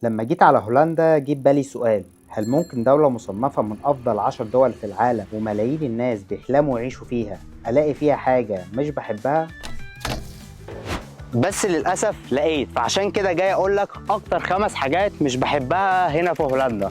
لما جيت على هولندا جه بالي سؤال: هل ممكن دولة مصنفة من أفضل 10 دول في العالم وملايين الناس بيحلموا يعيشوا فيها ألاقي فيها حاجة مش بحبها؟ بس للأسف لقيت، فعشان كده جاي أقول لك أكتر 5 حاجات مش بحبها هنا في هولندا.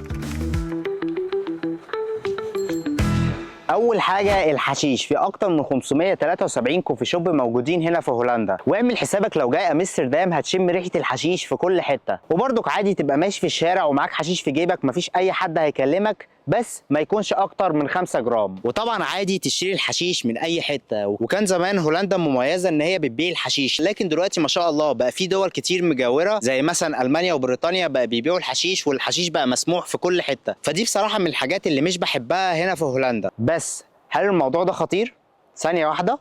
اول حاجه الحشيش، في اكتر من 573 كوفي شوب موجودين هنا في هولندا، واعمل حسابك لو جاي امستردام هتشم ريحه الحشيش في كل حته. وبرضك عادي تبقى ماشي في الشارع ومعاك حشيش في جيبك، مفيش اي حد هيكلمك، بس ما يكونش اكتر من 5 جرام. وطبعا عادي تشتري الحشيش من اي حته، وكان زمان هولندا مميزه ان هي بتبيع الحشيش، لكن دلوقتي ما شاء الله بقى في دول كتير مجاوره زي مثلا المانيا وبريطانيا بقى بيبيعوا الحشيش، والحشيش بقى مسموح في كل حته. فدي بصراحه من الحاجات اللي مش بحبها هنا في هولندا. بس هل الموضوع ده خطير؟ ثانيه واحده.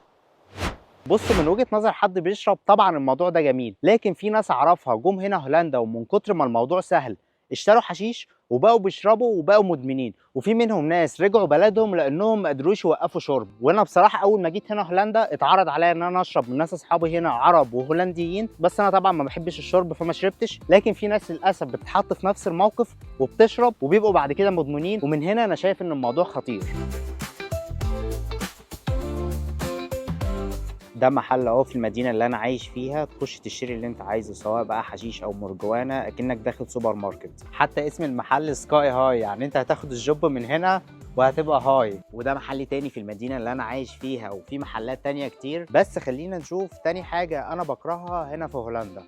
بص، من وجهة نظر حد بيشرب طبعا الموضوع ده جميل، لكن في ناس اعرفها جم هنا هولندا ومن كتر ما الموضوع سهل اشتروا حشيش وبقوا بيشربوا وبقوا مدمنين، وفي منهم ناس رجعوا بلدهم لانهم ما قدروش يوقفوا شرب. وانا بصراحه اول ما جيت هنا هولندا اتعرض عليا ان انا اشرب من ناس اصحابي هنا عرب وهولنديين، بس انا طبعا ما بحبش الشرب فما شربتش. لكن في ناس للاسف بتتحط في نفس الموقف وبتشرب وبيبقوا بعد كده مدمنين، ومن هنا انا شايف ان الموضوع خطير. ده محل اهو في المدينه اللي انا عايش فيها، تخش تشتري اللي انت عايزه سواء بقى حشيش او مرجوانه، اكنك داخل سوبر ماركت. حتى اسم المحل سكاي هاي، يعني انت هتاخد الجوب من هنا وهتبقى هاي. وده محل تاني في المدينه اللي انا عايش فيها، وفي محلات تانية كتير. بس خلينا نشوف تاني حاجه انا بكرهها هنا في هولندا.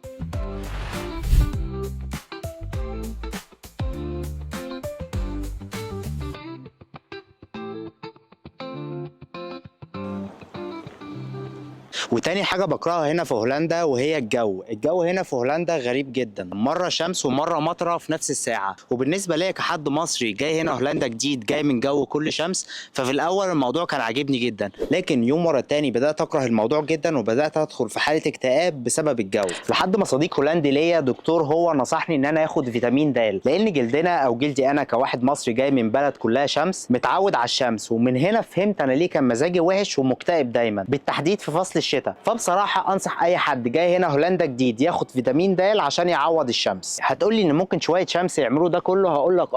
وتاني حاجة بكرهها هنا في هولندا وهي الجو هنا في هولندا غريب جدا، مرة شمس ومرة مطرة في نفس الساعة. وبالنسبة ليا كحد مصري جاي هنا هولندا جديد، جاي من جو كل شمس، ففي الأول الموضوع كان عاجبني جدا، لكن يوم ورا التاني بدأت أكره الموضوع جدا وبدأت أدخل في حالة اكتئاب بسبب الجو. لحد ما صديق هولندي ليا دكتور هو نصحني إن أنا آخد فيتامين د، لأن جلدنا أو جلدي أنا كواحد مصري جاي من بلد كلها شمس متعود على الشمس، ومن هنا فهمت أنا ليه كان مزاجي وحش ومكتئب دايما، بالتحديد في فصل الشتاء. فبصراحه انصح اي حد جاي هنا هولندا جديد ياخد فيتامين د عشان يعوض الشمس. هتقولي ان ممكن شويه شمس يعملوا ده كله، هقول لك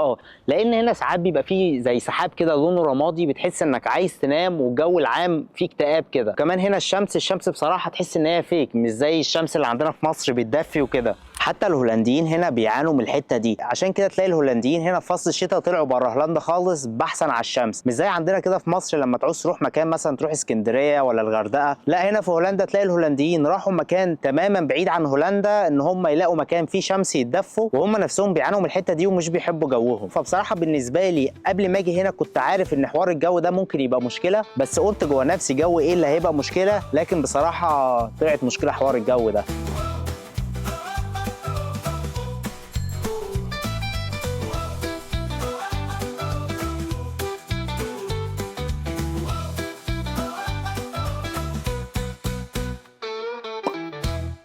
لان هنا ساعات بيبقى فيه زي سحاب كده لونه رمادي، بتحس انك عايز تنام، والجو العام فيه اكتئاب كده. كمان هنا الشمس بصراحه تحس ان هي فيك، مش زي الشمس اللي عندنا في مصر بتدفي وكده. حتى الهولنديين هنا بيعانوا من الحته دي، عشان كده تلاقي الهولنديين هنا في فصل الشتاء طلعوا بره هولندا خالص بحثا على الشمس، مش زي عندنا كده في مصر لما تعوز تروح مكان مثلا تروح اسكندريه ولا الغردقه. لا، هنا في هولندا تلاقي الهولنديين راحوا مكان تماما بعيد عن هولندا ان هم يلاقوا مكان فيه شمس يتدفوا، وهم نفسهم بيعانوا من الحته دي ومش بيحبوا جوهم. فبصراحه بالنسبه لي قبل ما اجي هنا كنت عارف ان حوار الجو ده ممكن يبقى مشكله، بس قلت جوه نفسي جو ايه اللي هيبقى مشكله، لكن بصراحه طلعت مشكله حوار الجو ده.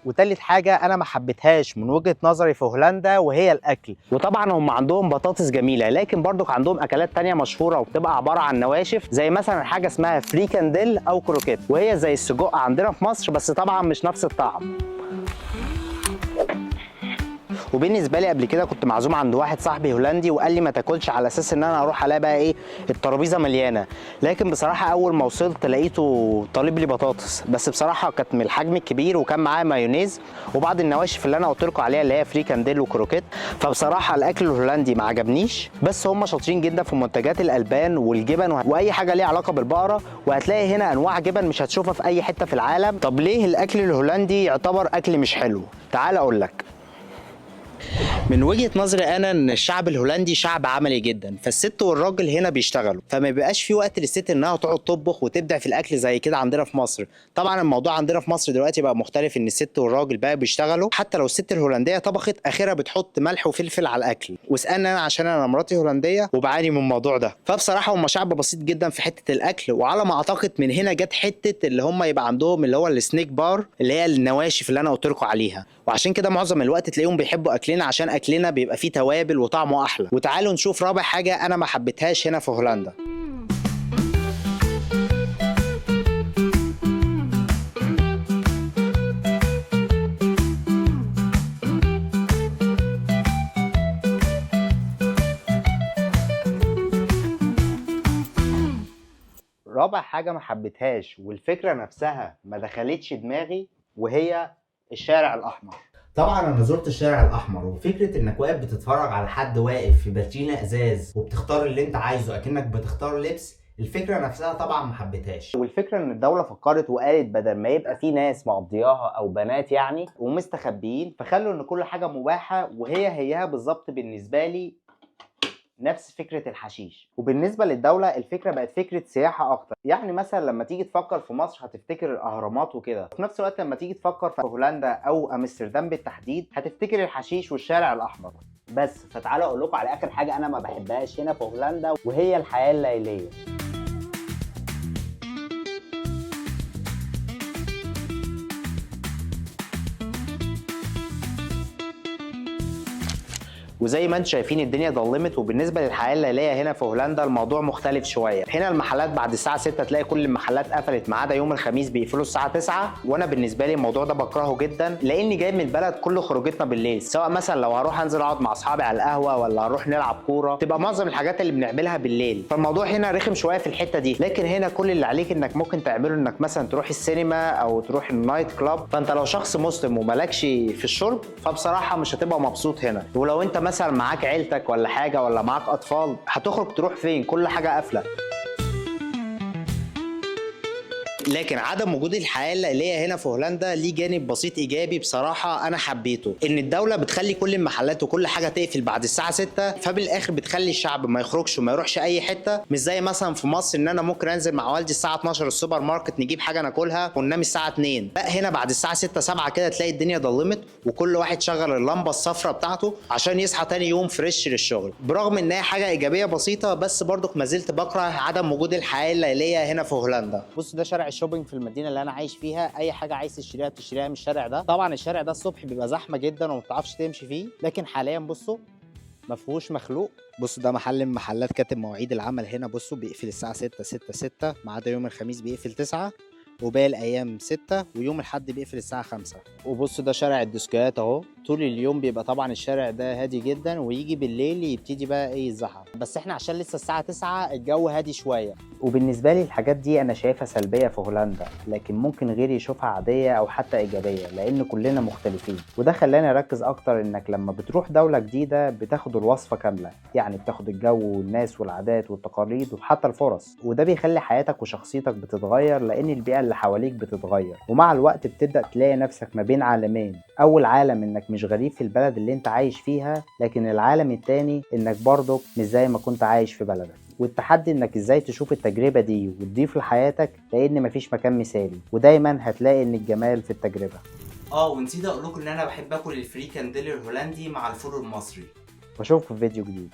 وتالت حاجة أنا ما حبيتهاش من وجهة نظري في هولندا وهي الأكل. وطبعا هم عندهم بطاطس جميلة، لكن برضك عندهم أكلات تانية مشهورة وبتبقى عبارة عن نواشف، زي مثلا حاجة اسمها فريكانديل أو كروكيت، وهي زي السجق عندنا في مصر بس طبعا مش نفس الطعم. وبالنسبه لي قبل كده كنت معزوم عند واحد صاحبي هولندي وقال لي ما تاكلش، على اساس ان انا اروح الاقي بقى ايه الترابيزه مليانه، لكن بصراحه اول ما وصلت لقيته طالب لي بطاطس، بس بصراحه كانت من الحجم الكبير وكان معاه مايونيز وبعض النواشف اللي انا قلت لكم عليها اللي هي فريكانديل وكروكيت. فبصراحه الاكل الهولندي ما عجبنيش، بس هم شاطرين جدا في منتجات الالبان والجبن واي حاجه ليها علاقه بالبقره، وهتلاقي هنا انواع جبن مش هتشوفها في اي حته في العالم. طب ليه الاكل الهولندي يعتبر اكل مش حلو؟ تعال اقول لك. من وجهة نظري انا ان الشعب الهولندي شعب عملي جدا، فالست والراجل هنا بيشتغلوا، فما بيبقاش في وقت للست انها تقعد تطبخ وتبدع في الاكل زي كده عندنا في مصر. طبعا الموضوع عندنا في مصر دلوقتي بقى مختلف، ان الست والراجل بقى بيشتغلوا، حتى لو الست الهولنديه طبخت اخرها بتحط ملح وفلفل على الاكل. واسالني انا عشان انا مراتي هولنديه وبعاني من الموضوع ده. فبصراحه هم شعب بسيط جدا في حته الاكل، وعلى ما اعتقد من هنا جت حته اللي هم يبقى عندهم اللي هو السنيك بار اللي هي النواشف اللي انا قلت لكم عليها، وعشان كده معظم الوقت تلاقيهم بيحبوا اكلنا عشان اكلنا بيبقى فيه توابل وطعمه احلى. وتعالوا نشوف رابع حاجه انا ما حبيتهاش هنا في هولندا. رابع حاجة ما حبيتهاش والفكرة نفسها ما دخلتش دماغي وهي الشارع الأحمر. طبعا انا زرت الشارع الاحمر، وفكره انك واقف بتتفرج على حد واقف في باترينا ازاز وبتختار اللي انت عايزه اكنك بتختار لبس، الفكره نفسها طبعا ما حبيتهاش. والفكره ان الدوله فكرت وقالت بدل ما يبقى في ناس مقضياها او بنات يعني ومستخبيين، فخلوا ان كل حاجه مباحه، وهي هيها بالظبط بالنسبه لي نفس فكرة الحشيش. وبالنسبة للدولة الفكرة بقت فكرة سياحة أكتر، يعني مثلا لما تيجي تفكر في مصر هتفتكر الأهرامات وكده، في نفس الوقت لما تيجي تفكر في هولندا أو أمستردام بالتحديد هتفتكر الحشيش والشارع الأحمر. بس فتعالوا أقول لكم على آخر حاجة أنا ما بحبهاش هنا في هولندا، وهي الحياة الليلية. وزي ما انتم شايفين الدنيا ضلمت، وبالنسبه للحياه الليليه هنا في هولندا الموضوع مختلف شويه. هنا المحلات بعد الساعه 6 تلاقي كل المحلات قفلت ما عدا يوم الخميس بيقفلوا الساعه 9، وانا بالنسبه لي الموضوع ده بكرهه جدا لاني جاي من البلد كل خروجتنا بالليل، سواء مثلا لو هروح انزل اقعد مع اصحابي على القهوه ولا هروح نلعب كوره، تبقى معظم الحاجات اللي بنعملها بالليل. فالموضوع هنا رخم شويه في الحته دي. لكن هنا كل اللي عليك انك ممكن تعمله انك مثلا تروح السينما او تروح النايت كلاب. فانت لو شخص مسلم ومالكش في الشرب فبصراحه مش هتبقى مبسوط هنا. ولو انت مثلا معاك عيلتك ولا حاجه ولا معاك اطفال هتخرج تروح فين؟ كل حاجه قافله. لكن عدم وجود الحياه الليليه هنا في هولندا ليه جانب بسيط ايجابي بصراحه انا حبيته، ان الدوله بتخلي كل المحلات وكل حاجه تقفل بعد الساعه 6، فبالاخر بتخلي الشعب ما يخرجش وما يروحش اي حته. مش زي مثلا في مصر ان انا ممكن انزل مع والدي الساعه 12 السوبر ماركت نجيب حاجه ناكلها وننام الساعه 2. لا هنا بعد الساعه 6 7 كده تلاقي الدنيا ضلمت وكل واحد شغل اللمبه الصفراء بتاعته عشان يصحى تاني يوم فريش للشغل. برغم ان هي حاجه ايجابيه بسيطه، بس برضك ما زلت بكره عدم وجود الحياه الليليه هنا في هولندا. بص ده شارع الشوبينج في المدينه اللي انا عايش فيها، اي حاجه عايز تشتريها بتشتريها من الشارع ده. طبعا الشارع ده الصبح بيبقى زحمه جدا وما بتعرفش تمشي فيه، لكن حاليا بصوا ما فيهوش مخلوق. بصوا ده محل من محلات كاتب مواعيد العمل هنا، بصوا بيقفل الساعه 6 ما عدا يوم الخميس بيقفل 9، وباقي الايام 6، ويوم الاحد بيقفل الساعه 5. وبصوا ده شارع الديسكوات اهو، طول اليوم بيبقى طبعا الشارع ده هادي جدا، ويجي بالليل يبتدي بقى ايه الزحمه. بس احنا عشان لسه الساعه 9 الجو هادي شويه. وبالنسبه لي الحاجات دي انا شايفها سلبيه في هولندا، لكن ممكن غيري يشوفها عاديه او حتى ايجابيه لان كلنا مختلفين. وده خلاني اركز اكتر انك لما بتروح دوله جديده بتاخد الوصفه كامله، يعني بتاخد الجو والناس والعادات والتقاليد وحتى الفرص، وده بيخلي حياتك وشخصيتك بتتغير لان البيئه اللي حواليك بتتغير. ومع الوقت بتبدا تلاقي نفسك ما بين عالمين، اول عالم انك مش غريب في البلد اللي انت عايش فيها، لكن العالم التاني انك برضك مش زي ما كنت عايش في بلدك. والتحدي انك ازاي تشوف التجربة دي وتضيف لحياتك، لان مفيش مكان مثالي ودايما هتلاقي ان الجمال في التجربة. ونسيت اقول لكم ان انا بحب اكل الفريكانديل الهولندي مع الفول المصري. واشوفكم في فيديو جديد.